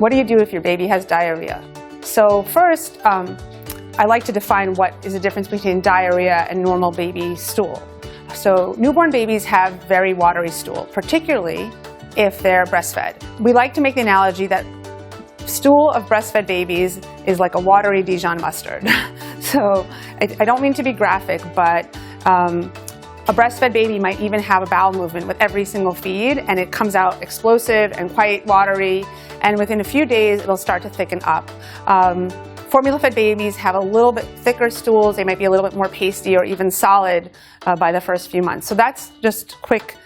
What do you do if your baby has diarrhea? So first, I like to define what is the difference between diarrhea and normal baby stool. So newborn babies have very watery stool, particularly if they're breastfed. We like to make the analogy that stool of breastfed babies is like a watery Dijon mustard. So I don't mean to be graphic, but a breastfed baby might even have a bowel movement with every single feed, and it comes out explosive and quite watery, and within a few days it'll start to thicken up. Formula-fed babies have a little bit thicker stools. They might be a little bit more pasty or even solid by the first few months. So that's just quick.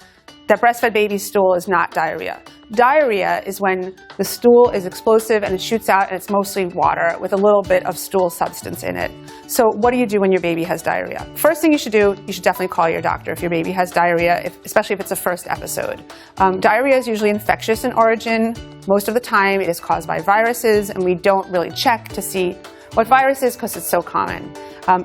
That breastfed baby stool is not diarrhea. Diarrhea is when the stool is explosive and it shoots out and it's mostly water with a little bit of stool substance in it. So what do you do when your baby has diarrhea? First thing you should do, you should definitely call your doctor if your baby has diarrhea, especially if it's a first episode. Diarrhea is usually infectious in origin. Most of the time it is caused by viruses, and we don't really check to see what virus is because it's so common.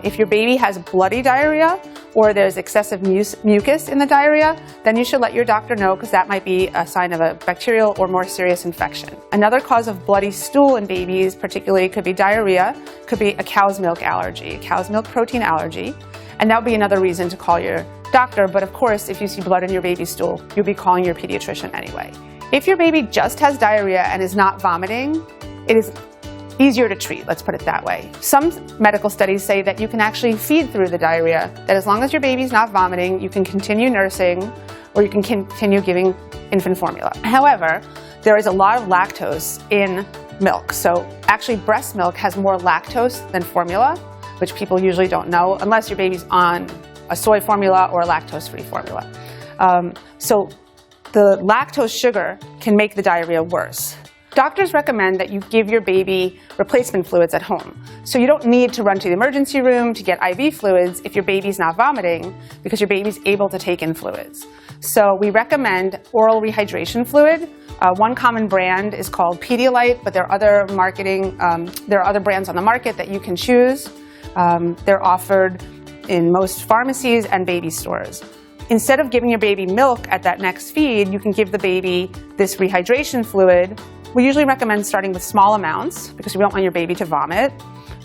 If your baby has bloody diarrhea or there's excessive mucus in the diarrhea, then you should let your doctor know, because that might be a sign of a bacterial or more serious infection. Another cause of bloody stool in babies particularly could be diarrhea, could be a cow's milk allergy, a cow's milk protein allergy, and that would be another reason to call your doctor. But of course, if you see blood in your baby's stool, you'll be calling your pediatrician anyway. If your baby just has diarrhea and is not vomiting, it is easier to treat, let's put it that way. Some medical studies say that you can actually feed through the diarrhea, that as long as your baby's not vomiting, you can continue nursing or you can continue giving infant formula. However, there is a lot of lactose in milk. So actually breast milk has more lactose than formula, which people usually don't know unless your baby's on a soy formula or a lactose-free formula. So the lactose sugar can make the diarrhea worse. Doctors recommend that you give your baby replacement fluids at home. So you don't need to run to the emergency room to get IV fluids if your baby's not vomiting, because your baby's able to take in fluids. So we recommend oral rehydration fluid. One common brand is called Pedialyte, but there are other brands on the market that you can choose. They're offered in most pharmacies and baby stores. Instead of giving your baby milk at that next feed, you can give the baby this rehydration fluid. We usually recommend starting with small amounts because you don't want your baby to vomit,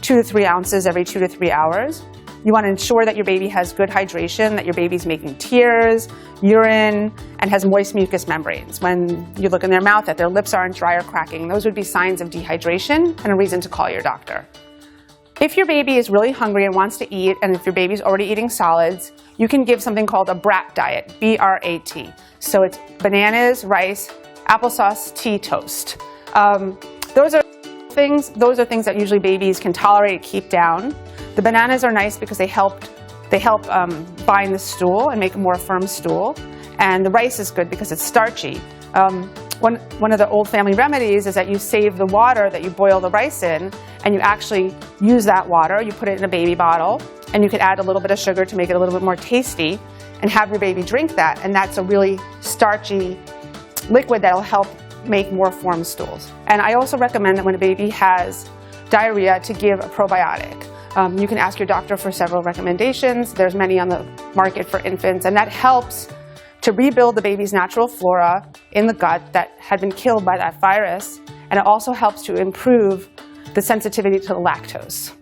2 to 3 ounces every 2 to 3 hours. You want to ensure that your baby has good hydration, that your baby's making tears, urine, and has moist mucous membranes. When you look in their mouth, that their lips aren't dry or cracking, those would be signs of dehydration and a reason to call your doctor. If your baby is really hungry and wants to eat, and if your baby's already eating solids, you can give something called a brat diet, B-R-A-T. So it's bananas, rice, applesauce, tea, toast. Those are things that usually babies can tolerate, keep down. The bananas are nice because they help bind the stool and make a more firm stool. And the rice is good because it's starchy. One of the old family remedies is that you save the water that you boil the rice in, and you actually use that water, you put it in a baby bottle, and you could add a little bit of sugar to make it a little bit more tasty, and have your baby drink that, and that's a really starchy liquid that'll help make more formed stools. And I also recommend that when a baby has diarrhea to give a probiotic. You can ask your doctor for several recommendations. There's many on the market for infants, and that helps to rebuild the baby's natural flora in the gut that had been killed by that virus, and it also helps to improve the sensitivity to the lactose.